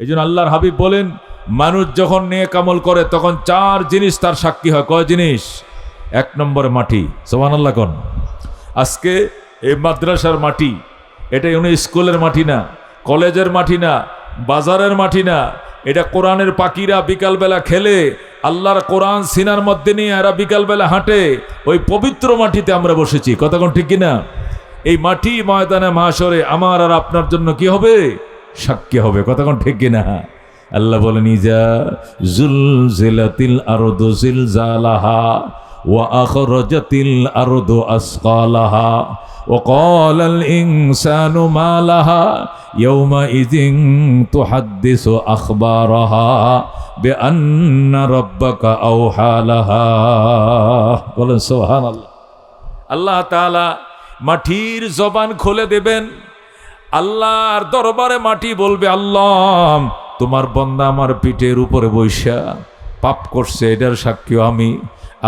এই জন্য আল্লাহর হাবিব বলেন, মানুষ যখন নেক আমল করে তখন 4 জিনিস তার সাক্ষী হয়। কয় জিনিস? 1 নম্বরে মাটি। সুবহানাল্লাহ কোন। আজকে এই মাদ্রাসার মাটি, এটা স্কুলের মাটি না, কলেজের মাটি না, বাজারের মাটি না, এটা কোরআনের পাখিরা বিকালবেলা খেলে, আল্লাহর কোরআন সিনার মধ্যে নিয়ে এরা বিকালবেলা হাঁটে, ওই পবিত্র মাটিতে আমরা বসেছি। কথা কোন ঠিক কিনা? এই মাটি ময়দানে মাহশরে আমার আর আপনার জন্য কি হবে? সাক্ষী হবে। কথা কোন ঠিক কিনা? আল্লাহ বলেন, ইজা জুলজিলাতিল আরদু জিলজালাহা ওয়া আখরাজাতিল আরদু আসকালাহা ওয়া ক্বালাল ইনসানু মা লাহা ইয়াওমাইযিন তুহাদ্দিসু আখবারাহা বিআন্না রাব্বাকা আওহা লাহা। বলেন সুবহানাল্লাহ। আল্লাহ তাআলা মাটির জবান খুলে দেবেন। আল্লাহর দরবারে মাটি বলবে, আল্লাহ তোমার বান্দা আমার পিঠের উপরে বৈশা পাপ করছে, এটার সাক্ষী আমি।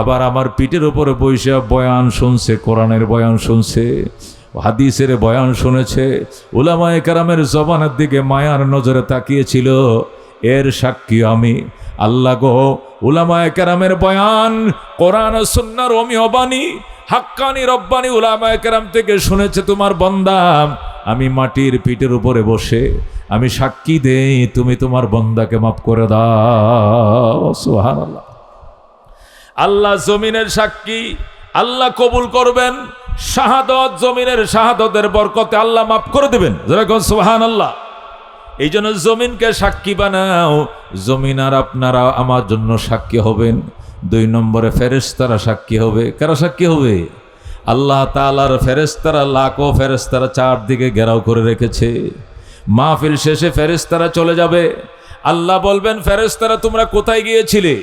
আবার আমার পিঠের উপরে বৈশা বয়ান শুনছে, কোরআনের বয়ান শুনছে, হাদিসের বয়ান শুনেছে, উলামায়ে কেরামের জবানের দিকে মায়ার নজরে তাকিয়েছিল, এর সাক্ষী আমি। আল্লাহ গো, উলামায়ে কেরামের বয়ান, কোরআন ও সুন্নাহর অমীয় বাণী, হাক্কানি রব্বানি উলামায়ে কেরাম থেকে শুনেছে তোমার বান্দা। আমি মাটির পিঠের উপরে বসে আমি সাক্ষী দেই, তুমি তোমার বান্দাকে মাফ করে দাও। সুবহানাল্লাহ। আল্লাহ জমিনের সাক্ষী, আল্লাহ কবুল করবেন। শাহাদত, জমিনের শাহাদতের বরকতে আল্লাহ মাফ করে দেবেন। যেরকম সুবহানাল্লাহ। এই জন্য জমিনকে সাক্ষী বানাও। জমিন আর আপনারা আমার জন্য সাক্ষী হবেন। 2 নম্বরে ফেরেশতারা সাক্ষী হবে। কারা সাক্ষী হবে? আল্লাহ তাআলার ফেরেশতারা, লাখো ফেরেশতারা চারদিকে ঘেরাও করে রেখেছে। মাহফিল শেষে ফেরেশতারা চলে যাবে। আল্লাহ বলবেন, ফেরেশতারা তোমরা কোথায় গিয়েছিলে?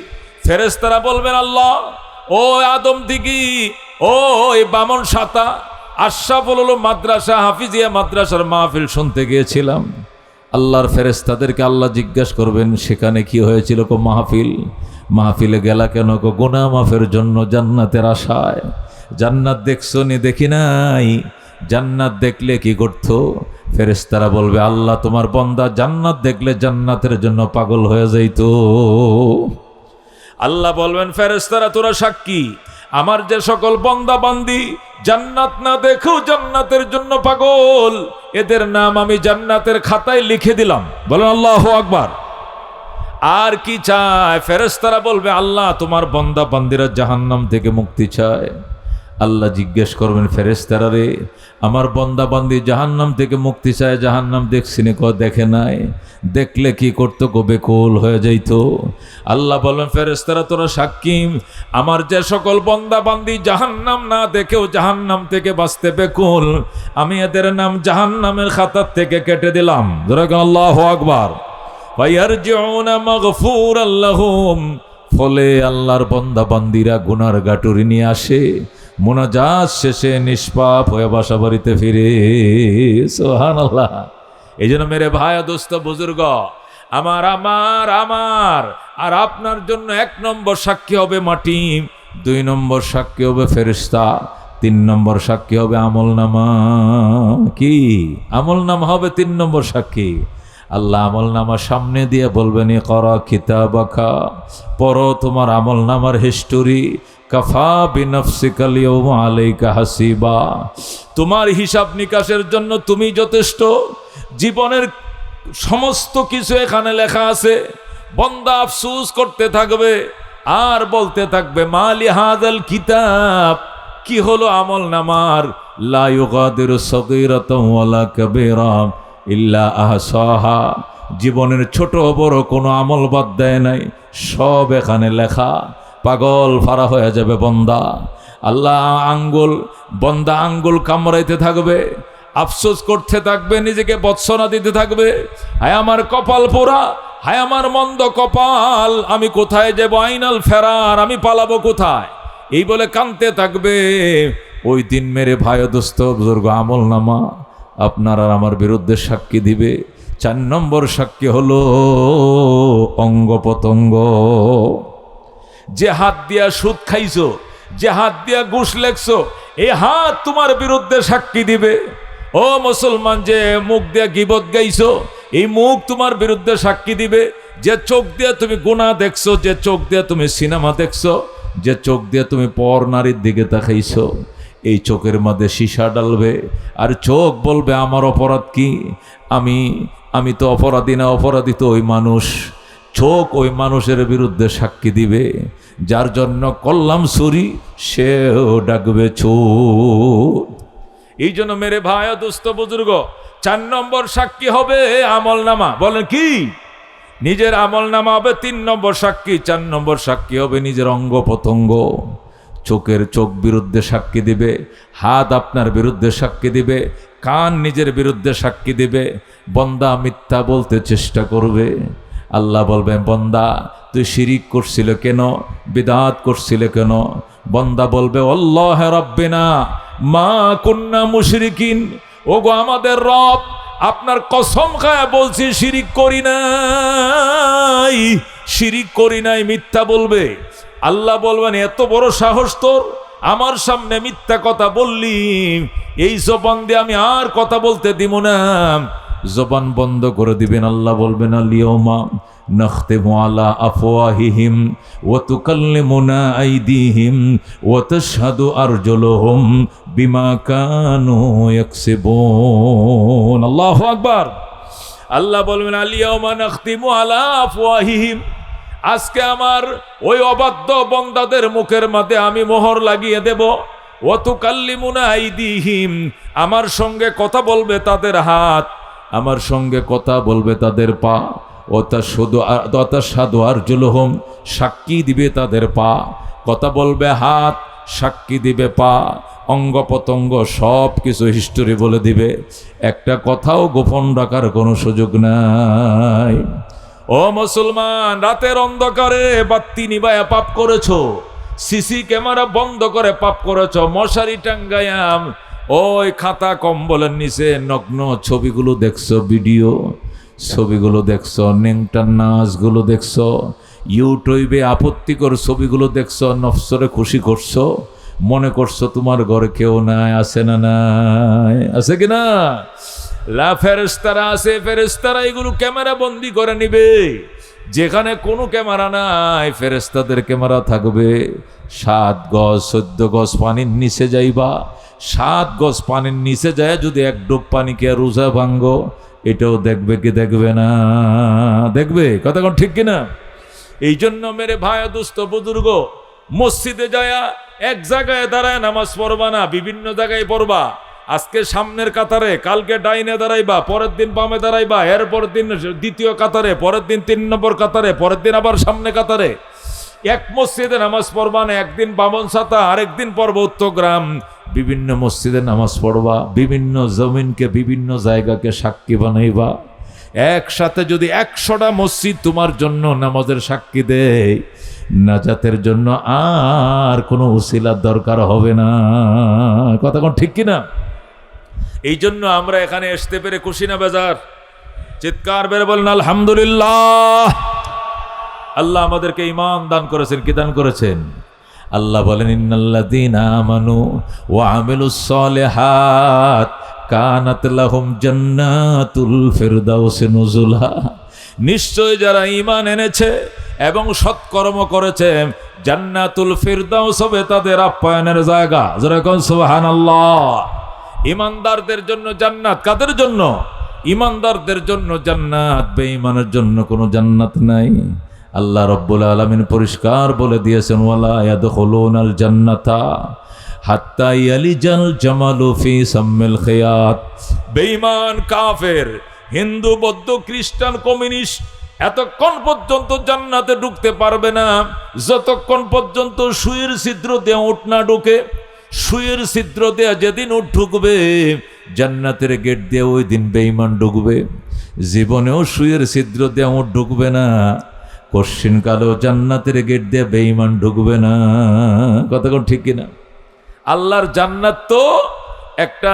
ফেরেশতারা বলবেন, আল্লাহ ও আদম দিঘি, ও এই বামন সাতা, আশরাফুল উলুম মাদ্রাসা, হাফিজিয়া মাদ্রাসার মাহফিল শুনতে গিয়েছিলাম। আল্লাহর ফেরেশতাদেরকে আল্লাহ জিজ্ঞাসা করবেন, সেখানে কি হয়েছিল? কো মাহফিল। মাহফিলে গেলা কেন? কো গুনাহ মাফের জন্য, জান্নাতের আশায়। জান্নাত দেখছো নি? দেখি নাই। জান্নাত দেখলে কি করতো? ফেরেশতারা বলবে, আল্লাহ তোমার বান্দা জান্নাত দেখলে জান্নাতের জন্য পাগল হয়ে যাইতো। আল্লাহ বলবেন, ফেরেশতারা তোরা সাক্ষী, আমার যে সকল বান্দা বান্দি জান্নাত না দেখো জান্নাতের জন্য পাগল, এদের নাম আমি জান্নাতের খাতায় লিখে দিলাম। বলেন আল্লাহু আকবার। আর কি চায়? ফেরেশতারা বলবে, আল্লাহ তোমার বান্দা বান্দিরা জাহান্নাম থেকে মুক্তি চায়। আল্লাহ জিজ্ঞেস করবেন, ফেরেশতারা রে, আমার বান্দা বান্দি জাহান্নাম থেকে মুক্তি চায়, জাহান্নাম দেখছিনি? কো দেখে নাই। দেখলে কি করতো? গো বেকুল হয়ে যাইতো। আল্লাহ বলেন, ফেরেশতারা তোরা সাক্ষী, আমার যে সকল বান্দা বান্দি জাহান্নাম না দেখেও জাহান্নাম থেকে বাঁচতে বেকুল, আমি এদের নাম জাহান্নামের খাতার থেকে কেটে দিলাম। যেরকম আল্লাহু আকবার। ফায়ারজিউনা মাগফুরাল লাহুম। ফলে আল্লাহর বান্দা বান্দিরা গুনার গাটুরি নিয়ে আসে, মুনাজাত শেষে নিষ্পাপ হয়ে বাসা বাড়িতে ফিরে। সুবহানাল্লাহ। এই জন্য মেরে ভাই, দোস্ত, বুজুর্গ, আমার আমার আমার আর আপনার জন্য 1 নম্বর সাক্ষী হবে মাটি, 2 নম্বর সাক্ষী হবে ফেরেশতা, 3 নম্বর সাক্ষী হবে আমলনামা। কি? আমলনামা হবে 3 নম্বর সাক্ষী। আল্লাহ আমলনামার সামনে দিয়ে বলবেন, ইকরা কিতাবাকা, পড়ো তোমার আমলনামার হিস্টোরি। কাফা বিনাফসিকাল ইয়াওমা আলাইকা হাসিবা। তোমার হিসাব নিকাশের জন্য তুমি যথেষ্ট। জীবনের সমস্ত কিছু এখানে লেখা আছে। বান্দা আফসোস করতে থাকবে আর বলতে থাকবে, মালি হাযাল কিতাব, কি হলো আমলনামার? লা ইউগাদিরু সগীরাতাও ওয়ালা কাবীরা ইল্লা আহসাহা। জীবনের ছোট বড় কোনো আমল বাদ দেয় নাই, সব এখানে লেখা। পাগল ফারা হয়ে যাবে বন্দা। আল্লাহ বন্দা আঙ্গুল কামড়াইতে থাকবে, আফসোস করতে থাকবে, নিজেকে বৎসনা দিতে থাকবে, হায় আমার কপাল পোড়া, হায় আমার মন্দ কপাল, আমি কোথায় যাব? আইনাল ফেরার, আমি পালাবো কোথায়? এই বলে কাঁদতে থাকবে। ওই দিন মেরে ভাই দোস্ত বুজুর্গ, আমলনামা আপনার আর আমার বিরুদ্ধে সাক্ষী দিবে। 4 নম্বর সাক্ষী হলো অঙ্গ প্রত্যঙ্গ। যে হাত দিয়া সুদ খাইছো, যে হাত দিয়া ঘুষ লেখছো, এই হাত তোমার বিরুদ্ধে সাক্ষী দিবে। ও মুসলমান, যে মুখ দিয়া গীবত গাইছো, এই মুখ তোমার বিরুদ্ধে সাক্ষী দিবে। যে চোখ দিয়ে তুমি গুনাহ দেখছো, যে চোখ দিয়ে তুমি সিনেমা দেখছো, যে চোখ দিয়ে তুমি পর নারীর দিকে তাকাইছো, এই চোখের মধ্যে সীসা ডালবে। আর চোখ বলবে আমার অপরাধ কি, আমি তো অপরাধী না, অপরাধী তো ওই মানুষ। চোখ ওই মানুষের বিরুদ্ধে সাক্ষী দিবে। যার জন্য করলাম চুরি, সেও ডাকবে চোর। এই জন্য মেরে ভাই ও দোস্ত বুজুর্গ, 4 নম্বর সাক্ষী হবে আমল নামা। বলেন কি? নিজের আমল নামা হবে 3 নম্বর সাক্ষী। 4 নম্বর সাক্ষী হবে নিজের অঙ্গ প্রত্যঙ্গ। চোখ বিরুদ্ধে সাক্ষী দিবে, হাত আপনার বিরুদ্ধে সাক্ষী দিবে, কান নিজের বিরুদ্ধে সাক্ষী দিবে। বন্দা মিথ্যা বলতে চেষ্টা করবে। আল্লাহ বলবেন, বন্দা তুই শিরিক করছিলে কেন, বিদআত করছিলে কেন? বন্দা বলবে, আল্লাহ রাব্বিনা মা কুন্না মুশরিকিন। ওগো আমাদের রব, আপনার কসম খায় বলছি শিরিক করি নাই, শিরিক করি নাই। মিথ্যা বলবে। আল্লাহ বলবেন, এত বড় সাহস তোর, আমার সামনে মিথ্যা কথা বললি, এই জবান দিয়ে আমি আর কথা বলতে দিব না। জবান বন্ধ করে দিবেন। আল্লাহ বলবেন, আল-ইয়াওমা নাখতিমু আলা আফওয়াহিহিম ওয়া তুকাল্লিমুনা আইদিহিম ওয়া তাশহাদু আরজুলুহুম বিমা কানু ইয়াকসিবুন। আল্লাহু আকবার। আল্লাহ বলবেন, আল-ইয়াওমা নাখতিমু আলা আফওয়াহিহিম, আজকে আমার ওই অবাধ্য বন্দাদের মুখের মধ্যে আমি মোহর লাগিয়ে দেব। ওয়া তুকাল্লিমুনা আইদিহিম, আমার সঙ্গে কথা বলবে তাদের হাত, আমার সঙ্গে কথা বলবে তাদের পা। ওয়াতাশহাদু আরজুলুহুম, সাক্ষী দিবে তাদের পা। কথা বলবে হাত, সাক্ষী দিবে পা, অঙ্গ প্রত্যঙ্গ সব কিছু হিস্টোরি বলে দিবে। একটা কথাও গোপন রাখার কোনো সুযোগ নাই। ও মুসলমান, রাতের অন্ধকারে বাতি নিবায়া পাপ করেছো, সিসি ক্যামেরা বন্ধ করে পাপ করেছো, মশারি টাঙ্গায়া ওই খাতা কম্বলের নিচে নগ্ন ছবিগুলো দেখছো, ভিডিও ছবিগুলো দেখছো, নেংটার নাচগুলো দেখছো, ইউটিউবে আপত্তিকর ছবিগুলো দেখছো, নফসরে খুশি করছো, মনে করছো তোমার ঘরে কেউ নাই। আছে না নাই? আছে কি না? ফেরেশতারা আছে, ফেরেশতারা এগুলো ক্যামেরা বন্দি করে নিবে। যেখানে কোনো ক্যামেরা নাই, ফেরেশতাদের ক্যামেরা থাকবে। 7 গজ 14 গজ পানির নিচে যাইবা, 7 গজ পানির নিচে যায় যদি এক ডুব পানিকে রোজা ভাঙ্গো, এটাও দেখবে কি দেখবে না? দেখবে। কথা কোন ঠিক কিনা? এই জন্য মেরে ভাই দোস্ত বুজুর্গ, মসজিদে যায়া এক জায়গায় দাঁড়ায় নামাজ পড়বা না, বিভিন্ন জায়গায় পড়বা। আজকে সামনের কাতারে, কালকে ডাইনে দাঁড়াইবা, পরের দিন বামে দাঁড়াইবা, এরপর দিন দ্বিতীয় কাতারে, পরের দিন 3 নম্বর কাতারে, পরের দিন আবার সামনে কাতারে। এক মসজিদে নামাজ পড়বা না, একদিন বামন ছাতা, আরেকদিন পড়ব উত্তরগ্রাম। বিভিন্ন মসজিদে নামাজ পড়বা, বিভিন্ন জমিনকে বিভিন্ন জায়গাকে সাক্ষী বানাইবা। একসাথে যদি 100টা মসজিদ তোমার জন্য নামাজের সাক্ষী দেয়, নাজাতের জন্য আর কোনো উসিলার দরকার হবে না। কথা কোন ঠিক কিনা? এই জন্য আমরা এখানে আসতে পেরে খুশি না বেজার? চিৎকার বেড়ে বলেন আলহামদুলিল্লাহ। আল্লাহ আমাদেরকে ঈমান দান করেছেন। কি দান করেছেন? আল্লাহ বলেন, ইন্নাল্লাযীনা আমানু ওয়া আমিলুস সালিহাত কানাত লাহুম জান্নাতুল ফিরদাউসি নুজুলা। নিশ্চয় যারা ঈমান এনেছে এবং সৎকর্ম করেছে, জান্নাতুল ফিরদাউস হবে তাদের আপ্যায়নের জায়গা। যারা কোন সুবহানাল্লাহ। ঈমানদারদের জন্য জান্নাত। কাদের জন্য? ঈমানদারদের জন্য জান্নাত। বেঈমানের জন্য কোনো জান্নাত নাই। আল্লাহ রাব্বুল আলামিন পরিষ্কার বলে দিয়েছেন, ওয়ালা ইয়াদখুলুনাল জান্নাতা হাত্তা ইয়ালিজাল জামালু ফি সাম্মিল খিয়াত। বেঈমান, কাফের, হিন্দু, বৌদ্ধ, খ্রিস্টান, কমিউনিস্ট এতক্ষণ পর্যন্ত জান্নাতে ঢুকতে পারবে না যতক্ষণ পর্যন্ত সুইয়ের ছিদ্র দিয়ে উঠ না ঢুকে। সুইয়ের ছিদ্র দিয়ে যেদিন উঠ ঢুকবে, জান্নাতের গেট দিয়ে ওই দিন বেঈমান ঢুকবে। জীবনেও সুইয়ের ছিদ্র দিয়ে উঠ ঢুকবে না, কশ্চিনকালেও জান্নাতের গেট দিয়ে বেঈমান ঢুকবে না। কতক্ষণ ঠিক কিনা? আল্লাহর জান্নাত তো একটা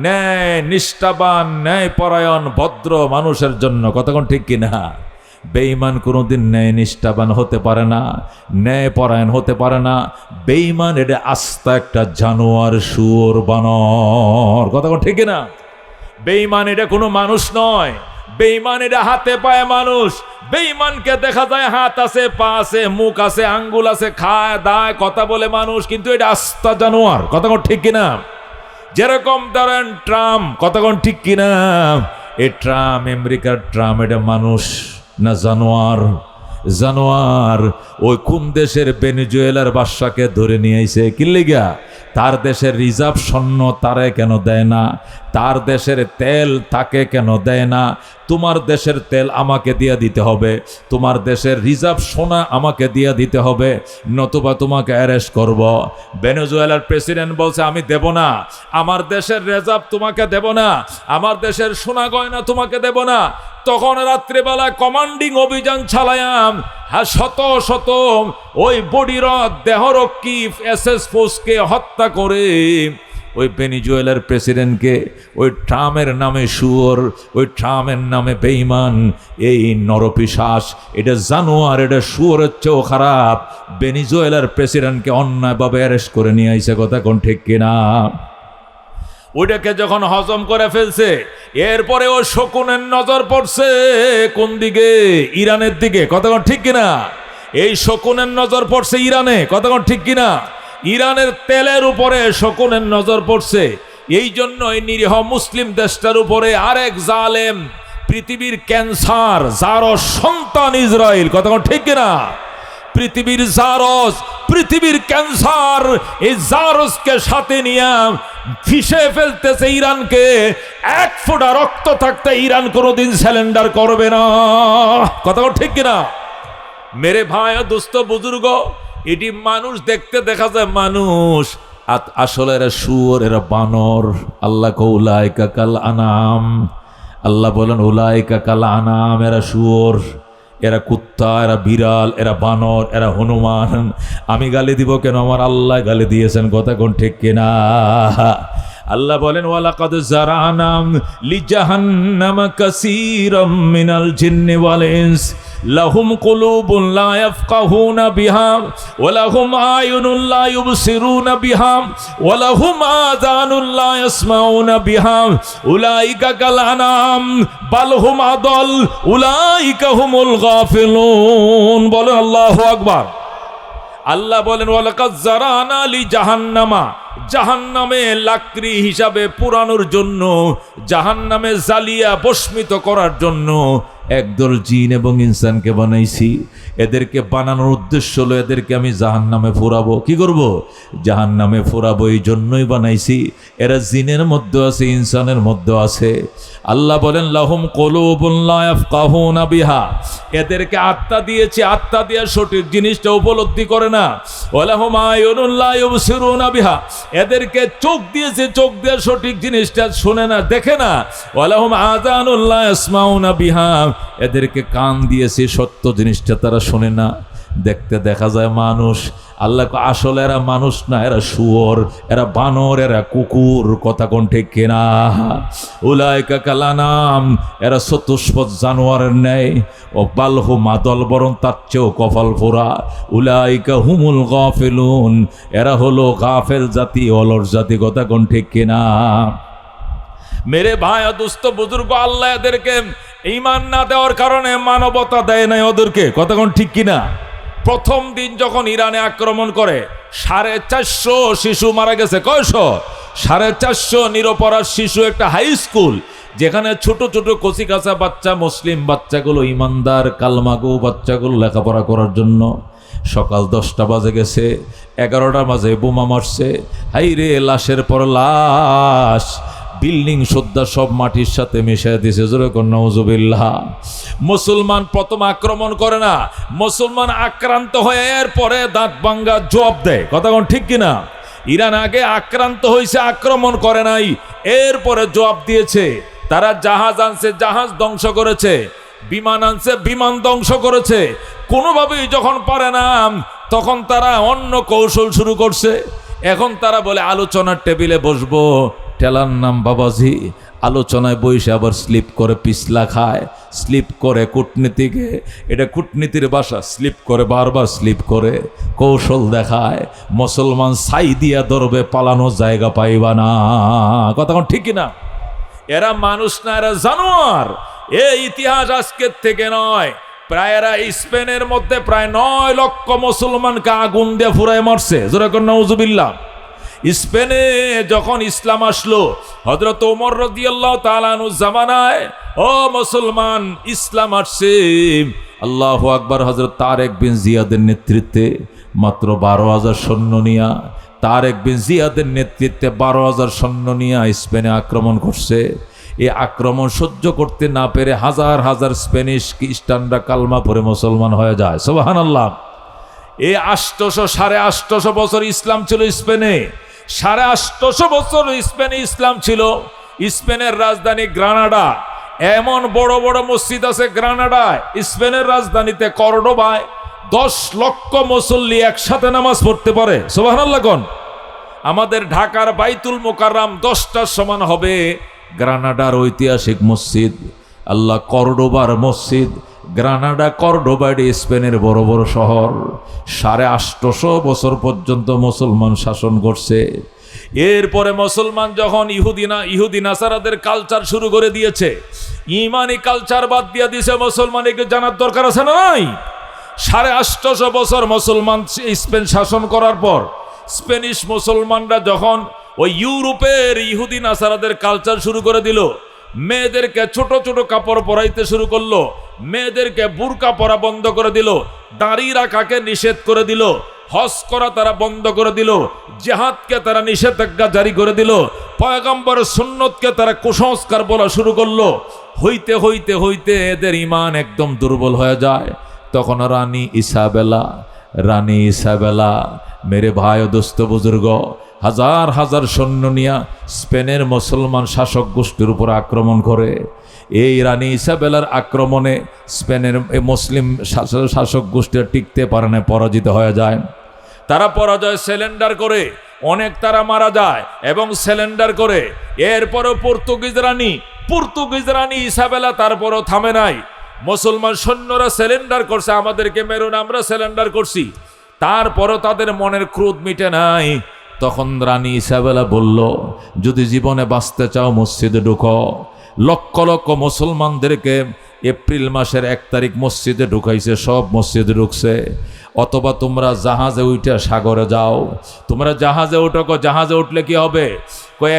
ন্যায় নিষ্ঠাবান, ন্যায় পরায়ণ, ভদ্র মানুষের জন্য। কতক্ষণ ঠিক কিনা? বেঈমান কোনোদিন ন্যায় নিষ্ঠাবান হতে পারে না, ন্যায় পরায়ণ হতে পারে না। বেঈমান এটা আস্তা একটা জানোয়ার, শুয়োর, বানর। কতক্ষণ ঠিক কিনা? বেঈমান এটা কোনো মানুষ নয়। বেঈমান এটা হাতে পায় মানুষ। বেঈমানকে দেখা যায় হাত আছে, পা আছে, মুখ আছে, আঙ্গুল আছে, খায় দায় কথা বলে মানুষ, কিন্তু এটা আস্তা জানোয়ার। কথা কোন ঠিক কিনা? যেরকম ধরেন ট্রাম্প, কথা কোন ঠিক কিনা? এই ট্রাম্প, আমেরিকার ট্রাম্প, এটা মানুষ না জানোয়ার? জানোয়ার। ওই কোন দেশের ভেনেজুয়েলার বাদশাকে ধরে নিয়ে আইছে কি লিগা? তার দেশের রিজার্ভ স্বর্ণ তারে কেন দেয় না? তার দেশের তেল তাকে কেন দেয় না? তোমার দেশের তেল আমাকে দিয়ে দিতে হবে, তোমার দেশের রিজার্ভ সোনা আমাকে দিয়ে দিতে হবে, নতুবা তোমাকে অ্যারেস্ট করব। ভেনেজুয়েলার প্রেসিডেন্ট বলছে আমি দেব না, আমার দেশের রিজার্ভ তোমাকে দেব না, আমার দেশের সোনা গয়না তোমাকে দেব না। তখন রাত্রিবেলা কমান্ডিং অভিযান চালায়াম, হ্যাঁ, শত শত ওই বডির দেহরক্ষী এসএস ফোর্সকে হত্যা করে ওই ভেনেজুয়েলার প্রেসিডেন্টকে, ওই ট্রাম্পের নামে শুয়োর, ওই ট্রাম্পের নামে বেঈমান, এই নরপিশাচ, এটা জানোয়ার, এটা শুয়োরের চেয়েও খারাপ। ভেনেজুয়েলার প্রেসিডেন্টকে অন্যায়ভাবে অ্যারেস্ট করে নিয়ে আইছে। কথা কোন ঠিক কিনা? ওইটাকে যখন হজম করে ফেলছে, এরপরে ও শকুনের নজর পড়ছে কোন দিকে? ইরানের দিকে। কথা কোন ঠিক কিনা? এই শকুনের নজর পড়ছে ইরানে। কথা কোন ঠিক কিনা? ইরানের তেলের উপরে শকুনের নজর পড়ছে। এই জন্য এই নিরীহ মুসলিম দেশটার উপরে আরেক জালেম, পৃথিবীর ক্যান্সার, জারস সন্তান ইসরায়েল। কথা কোন ঠিক কিনা? পৃথিবীর জারস, পৃথিবীর ক্যান্সার, এই জারসকে সাথে নিয়ে ফিসে ফেলতেছে ইরানকে। এক ফোঁটা রক্ত থাকতে ইরান কোনোদিন স্যালেন্ডার করবে না। কথা ঠিক কিনা? মেরে ভাই দোস্ত বুজুর্গ, এটি মানুষ দেখতে দেখা যায় মানুষ, আসলে এরা শুয়োর, এরা বানর। আল্লাহ উলাইকা কাল আনাম, আল্লাহ বলেন উলাইকা কাল আনাম, এরা শুয়োর, এরা কুত্তা, এরা বিড়াল, এরা বানর, এরা হনুমান। আমি গালি দিব কেন? আমার আল্লাহ গালি দিয়েছেন। কথা কোন ঠিক কিনা? আল্লাহ বলেন ওয়ালাকাদ জারানাম লিজাহান্নাম কাসীরাম মিনাল জিন্নি ওয়াল ইনস লাহুম কুলুবুন লা ইয়াফকাহুনা বিহা ওয়া লাহুম আয়ুনুন লা ইউবসিরুনা বিহা ওয়া লাহুম আযানুন লা ইয়াসমাউনা বিহা উলাইকা কাল আনাম বাল হুম আদল উলাইকা হুমুল গাফিলুন। বলে আল্লাহু আকবার। আল্লাহ বলেন ওয়ালাকাদ জারানা লি জাহান্নামা, জাহান্নামে লাকড়ি হিসাবে পুরানোর জন্য, জাহান্নামে জ্বালিয়া ভস্মিত করার জন্য একদল জিন এবং ইনসানকে বানাইছি। এদেরকে বানানোর উদ্দেশ্য হলো এদেরকে আমি জাহান্নামে ফোরাবো। কি করব? জাহান্নামে ফোরাবো। এই জন্যই বানাইছি। এরা জিনের মধ্যে আছে, ইনসানের মধ্যে আছে। আল্লাহ বলেন লাহুম কুলুবুন লা ইয়াফকাহুনা বিহা, এদেরকে আত্মা দিয়েছি, আত্মা দিয়ে সঠিক জিনিসটা উপলব্ধি করে না। ওয়ালাহুম আয়ুনুন লা ইউবসিরুনা বিহা, এদেরকে চোখ দিয়েছে, চোখ দিয়ে সঠিক জিনিসটা শোনে না, দেখে না। ওয়ালাহুম আযানুন লা ইয়াসমাউনা বিহা, এদেরকে কান দিয়েছে, সত্য জিনিসটা তারা শোনে না। দেখতে দেখা যায় মানুষ, আল্লাহ আসলে এরা মানুষ না, এরা শুয়োর, এরা বানর, এরা কুকুর। কথা কোন ঠিক কিনা? উলাইকা কাল আনাম, এরা চতুষ্পদ জানোয়ারের ন্যায়। ও বালহু মাদল, বরং তার চেয়েও কপাল পোড়া। উলাইকা হুমুল গাফিলুন, এরা হলো গাফেল জাতি, অলর জাতি। কথা কোন ঠিক কিনা? মেরে ভাই দুস্থ বুজুর্গ, আল্লাহ এদেরকে ঈমান না দেওয়ার কারণে মানবতা দেয় নাই ওদেরকে। কথা কোন ঠিক কিনা? প্রথম দিন যখন ইরানে আক্রমণ করে 450 শিশু মারা গেছে। কয়শো? 450 নিরপরাধ শিশু। একটা হাই স্কুল যেখানে ছোট ছোট কচি কাঁচা বাচ্চা, মুসলিম বাচ্চাগুলো, ইমানদার কালমাগো বাচ্চাগুলো লেখাপড়া করার জন্য সকাল 10টা বাজে গেছে, 11টা বাজে বোমা মারছে। হাই রে, লাশের পর লাশ, বিল্ডিং সদ্যা সব মাটির সাথে মিশিয়ে দিয়েছে। জোরে কোন নাউজুবিল্লাহ। মুসলমান প্রথম আক্রমণ করে না, মুসলমান আক্রান্ত হয়ে এরপরে দাঁত ভাঙ্গা জবাব দেয়। কথা কোন ঠিক কিনা? ইরান আগে আক্রান্ত হয়েছে, আক্রমণ করে নাই, এরপরে জবাব দিয়েছে। তারা জাহাজ আনছে, জাহাজ ধ্বংস করেছে, বিমান আনছে, বিমান ধ্বংস করেছে। কোনোভাবেই যখন পারে না, তখন তারা অন্য কৌশল শুরু করছে। এখন তারা বলে আলোচনার টেবিলে বসবো, টেলার নাম বাবাজি। আলোচনায় বসে আবার স্লিপ করে পিছলা খায়, স্লিপ করে কূটনীতিকে, এটা কূটনীতির ভাষা, স্লিপ করে, বারবার স্লিপ করে, কৌশল দেখায়। মুসলমান ছাই দিয়া ধরবে, পালানোর জায়গা পাইবা না। কথা কোন ঠিক না? এরা মানুষ না, এরা জানোয়ার। এই ইতিহাস আজকের থেকে নয়, প্রায়রা স্পেনের মধ্যে প্রায় 9 লক্ষ মুসলমানকে আগুন দিয়ে ফুরায় মারছে। জোরে কোন নাউজুবিল্লাহ। স্পেনে যখন ইসলাম আসলো হযরত ওমর রাদিয়াল্লাহু তাআলা আনহু জামানায়, ও মুসলমান ইসলাম আসছে, আল্লাহু আকবার। হযরত তারেক বিন জিয়াদের নেতৃত্বে মাত্র 12,000 সৈন্য নিয়া, তারেক বিন জিয়াদের নেতৃত্বে 12,000 সৈন্য নিয়ে স্পেনে আক্রমণ করছে। এই আক্রমণ সহ্য করতে না পেরে হাজার হাজার স্প্যানিশ খ্রিস্টানরা কালমা পড়ে মুসলমান হয়ে যায়। সুবহানাল্লাহ। এই 800 বছর ইসলাম ছিল স্পেনে, 850 বছর স্পেনে ইসলাম ছিল। স্পেনের রাজধানী গ্রানাডা, এমন বড় বড় মসজিদ আছে গ্রানাডায়। স্পেনের রাজধানীতে কর্ডোবায় 10 লক্ষ মুসল্লি একসাথে নামাজ পড়তে পারে। সুবহানাল্লাহ কোন। আমাদের ঢাকার বাইতুল মোকাররম 10টার সমান হবে গ্রানাডার ঐতিহাসিক মসজিদ। আল্লাহ, কর্ডোবার মসজিদ, গ্রানাডা, কর্ডোবা, স্পেনের বড় বড় শহর। 850 বছর পর্যন্ত মুসলমান শাসন করছে। এরপরে মুসলমান যখন ইহুদি নাসারাদের কালচার শুরু করে দিয়েছে, ইমানি কালচার বাদ দিয়ে দিয়েছে, মুসলমানকে জানার দরকার আছে না নাই? 850 বছর মুসলমান স্পেন শাসন করার পর স্পেনিশ মুসলমানরা যখন ওই ইউরোপের ইহুদি নাসারাদের কালচার শুরু করে দিল, মেয়েদেরকে ছোট ছোট কাপড় পরাইতে শুরু করলো, মেয়েদেরকে বুরকা পরা বন্ধ করে দিল, দাড়ি রাখাকে নিষেধ করে দিল, হজ করা তারা বন্ধ করে দিল, জিহাদকে তারা নিষেধাজ্ঞা জারি করে দিল, পয়গম্বরের সুন্নতকে তারা কুসংস্কার বলা শুরু করলো। হইতে হইতে হইতে এদের ইমান একদম দুর্বল হয়ে যায়। তখন রানী ইসাবেলা, মেরে ভাই ও দোস্ত বুজুর্গ, হাজার হাজার সৈন্য নিয়া স্পেনের মুসলমান শাসক গোষ্ঠীর উপর আক্রমণ করে। এই রানী ইসাবেলার আক্রমণে স্পেনের মুসলিম শাসক গোষ্ঠী টিকতে পারে না, পরাজিত হয়ে যায়। তারা পরাজয় সিলিন্ডার করে, অনেক তারা মারা যায় এবং সিলিন্ডার করে। এরপরও পর্তুগিজ রানী ইসাবেলা তারপরও থামে নাই। মুসলমান সৈন্যরা সিলিন্ডার করছে, আমাদেরকে মেরুন, আমরা সিলিন্ডার করছি। তারপরও তাদের মনের ক্রোধ মিটে নাই। তখন রানী ইসাবেলা বলল, যদি জীবনে বাঁচতে চাও মসজিদে ঢুকো। লক্ষ লক্ষ মুসলমানদেরকে এপ্রিল মাসের 1 তারিখ মসজিদে ঢুকাইছে, সব মসজিদে ঢুকছে। অথবা তোমরা জাহাজে উঠে সাগরে যাও। তোমরা জাহাজে উঠো। জাহাজে উঠলে কি হবে?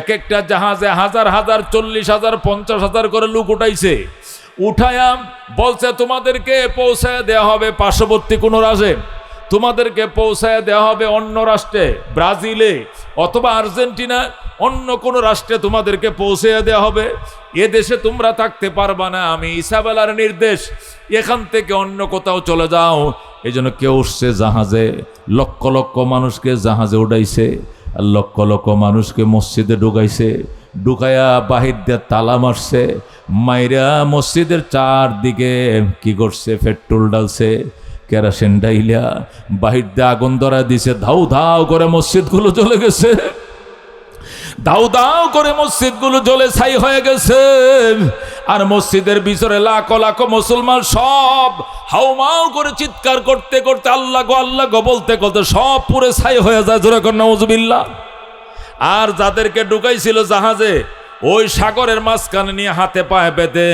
এক একটা জাহাজে হাজার হাজার, 40,000, 50,000 করে লোক উঠাইছে। উঠায়া বলছে তোমাদেরকে পৌঁছায় দেওয়া হবে পার্শ্ববর্তী কোনো রাজ্যে, তোমাদেরকে পৌঁছায় দেওয়া হবে অন্য রাষ্ট্রে, ব্রাজিলে অথবা আর্জেন্টিনা, অন্য কোনো রাষ্ট্রে তোমাদেরকে পৌঁছে দেওয়া হবে। এ দেশে তোমরা থাকতে পারবা না, আমি ইসাবেলার নির্দেশ, এখান থেকে অন্য কোথাও চলে যাও। এই জন্য কেউ উঠছে জাহাজে, লক্ষ লক্ষ মানুষকে জাহাজে উঠাইছে, আর লক্ষ লক্ষ মানুষকে মসজিদে ঢুকাইছে। ঢুকাইয়া বাহির দিয়ে তালা মারছে, মাইরা মসজিদের চারদিকে কি করছে, পেট্রোল ডালছে, কেরোসিন ডাইলা বাহির দিয়ে আগুন ধরা দিছে। ধাউ ধাউ করে মসজিদগুলো জ্বলে গেছে, দাউ দাউ করে মসজিদগুলো জ্বলে ছাই হয়ে গেছে। আর মসজিদের ভিতরে লাখ লাখ মুসলমান সব হাউমাউ করে চিৎকার করতে করতে, আল্লাহ গো বলতে বলতে সব পুরে ছাই হয়ে যায়। জোরে কর নাউজুবিল্লাহ। আর যাদেরকে ঢুকাইছিল জাহাজে, ওই সাগরের মাঝখানে নিয়ে হাতে পায়ে বেঁধে,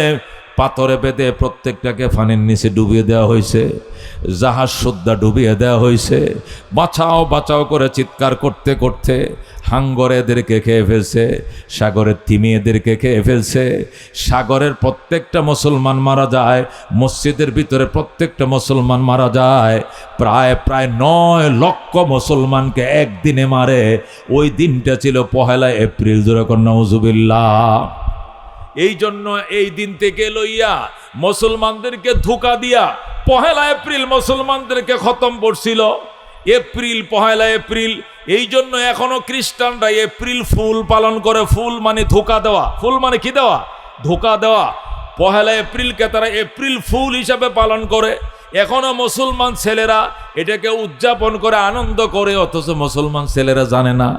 পাথরে বেঁধে প্রত্যেকটাকে পানির নিচে ডুবিয়ে দেওয়া হয়েছে। জাহাজ সুদ্ধা ডুবিয়ে দেওয়া হয়েছে। বাঁচাও বাঁচাও করে চিৎকার করতে করতে হাঙ্গর এদেরকে খেয়ে ফেলছে, সাগরের তিমি এদেরকে খেয়ে ফেলছে। সাগরের প্রত্যেকটা মুসলমান মারা যায়, মসজিদের ভিতরে প্রত্যেকটা মুসলমান মারা যায়। প্রায় 9 লক্ষ মুসলমানকে একদিনে মারে। ওই দিনটা ছিল 1 এপ্রিল। যখন নাউজুবিল্লাহ। এই জন্য এই দিন থেকে লইয়া মুসলমানদেরকে ধোঁকা দিয়া 1 এপ্রিল মুসলমানদেরকে খতম করছিল। April, 1 April. এই জন্য এখনো খ্রিস্টানরা এপ্রিল ফুল পালন করে। ফুল মানে ধোঁকা দেওয়া, ফুল মানে কি দেওয়া? ধোঁকা দেওয়া। 1 এপ্রিলকে তারা এপ্রিল ফুল হিসাবে পালন করে। এখনো মুসলমান ছেলেরা এটাকে উদযাপন করে আনন্দ করে, অথচ মুসলমান ছেলেরা জানে না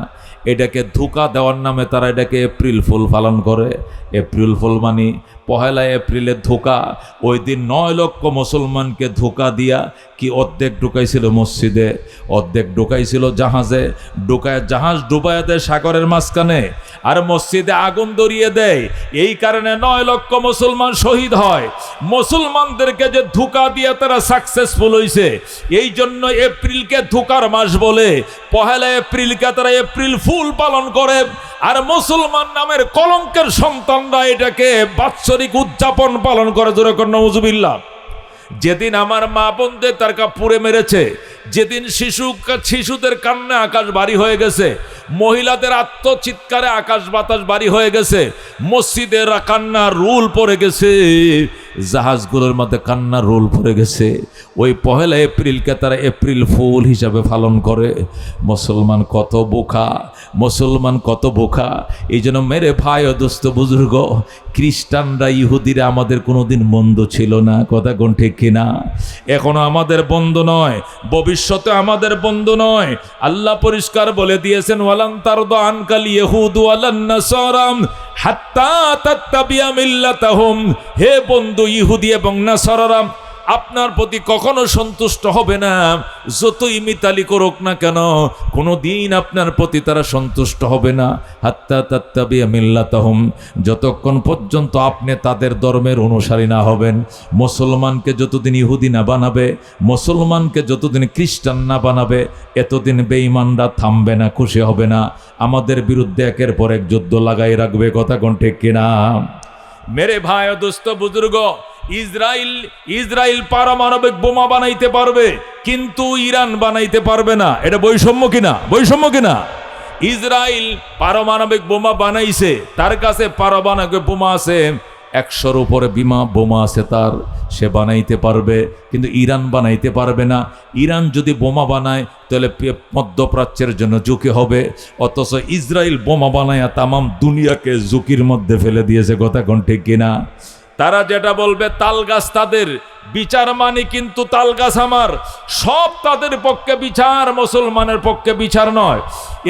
এটাকে ধোঁকা দেওয়ার নামে তারা এটাকে এপ্রিল ফুল পালন করে। এপ্রিল ফুল মানে পহেলা এপ্রিলের ধোঁকা। ওই দিন 9 লক্ষ মুসলমানকে ধোঁকা দিয়া কি অর্ধেক ঢুকাইছিল মসজিদে, অর্ধেক ঢুকাইছিল জাহাজে, ঢুকায় জাহাজ ডুবাইয়া দেয় সাগরের মাঝখানে, আর মসজিদে আগুন ধরিয়ে দেয়। এই কারণে 9 লক্ষ মুসলমান শহীদ হয়। মুসলমানদেরকে যে ধোঁকা দিয়ে তারা সাকসেসফুল হয়েছে, এই জন্য এপ্রিলকে ধোঁকার মাস বলে, পহেলা এপ্রিলকে তারা এপ্রিল ফুল পালন করে। আর মুসলমান নামের কলঙ্কের সন্তানরা এটাকে বাৎসরিক উদযাপন পালন করে। জোরে কর নাউজুবিল্লাহ। যেদিন আমার মা বোনদের তার পুড়ে মেরেছে, যেদিন শিশুদের কান্না আকাশ বাড়ি হয়ে গেছে, মহিলাদের আত্মচিৎকারে আকাশ বাতাস বাড়ি হয়ে গেছে, মসজিদের কান্না রুল পড়ে গেছে, জাহাজগুলোর মধ্যে কান্না রোল পড়ে গেছে, ওই পহেলা এপ্রিলকে তারা এপ্রিল ফুল হিসাবে পালন করে। মুসলমান কত বোকা, মুসলমান কত বোকা। এই জন্য মেরে ভাই ও দোস্ত বুজুর্গ, খ্রিস্টানরা ইহুদিরা আমাদের কোনোদিন বন্ধ ছিল না, কথা কোন ঠিক কিনা? এখনো আমাদের বন্ধু নয়, ভবিষ্যতে আমাদের বন্ধু নয়। আল্লাহ পরিষ্কার বলে দিয়েছেন, ওয়ালান তারদা আনকাল ইহুদু ওয়ালান নাসারা হাত্তা তাত্তাবিয়া মিল্লাতাহুম। হে বন্ধু, ইহুদি এবং নাসারারা আপনার প্রতি কখনো সন্তুষ্ট হবে না, যতই মিতালি করুক না কেন, কোনো দিন আপনার প্রতি তারা সন্তুষ্ট হবে না। হাত্তা তাত্তাবিয়া মিল্লাতাহুম, যতক্ষণ পর্যন্ত আপনি তাদের ধর্মের অনুসারী না হবেন। মুসলমানকে যতদিন ইহুদি না বানাবে, মুসলমানকে যতদিন খ্রিস্টান না বানাবে, এতদিন বেঈমানরা থামবে না, খুশি হবে না, আমাদের বিরুদ্ধে একের পর এক যুদ্ধ লাগাই রাখবে। কথা কোন ঠিক কিনা? মেরে ভাই ও দোস্ত বুজুর্গ, ইসরায়েল পারমাণবিক বোমা বানাইতে পারবে, কিন্তু ইরান বানাইতে পারবে না। এটা বৈষম্য কিনা? বৈষম্য কিনা? ইসরায়েল পারমাণবিক বোমা বানাইছে, তার কাছে পারমাণবিক বোমা আছে 100-র উপরে বোমা আছে তার, সে বানাইতে পারবে, কিন্তু ইরান বানাইতে পারবে না। ইরান যদি বোমা বানায় তাহলে মধ্যপ্রাচ্যের জন্য ঝুঁকি হবে, অথচ ইসরায়েল বোমা বানায় তামাম দুনিয়াকে ঝুঁকির মধ্যে ফেলে দিয়েছে। কথা কোন ঠিক কিনা? তারা যেটা বলবে তাল গাছ তাদের বিচার মানে, কিন্তু তাল গাছ আমার। সব তাদের পক্ষে বিচার, মুসলমানের পক্ষে বিচার নয়।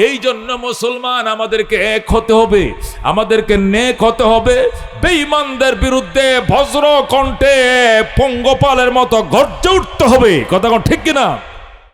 এই জন্য মুসলমান আমাদেরকে এক হতে হবে, আমাদেরকে নেক হতে হবে, বেঈমানদের বিরুদ্ধে বজ্র কণ্ঠে পঙ্গপালের মতো গর্জে উঠতে হবে। কথা ঠিক কিনা?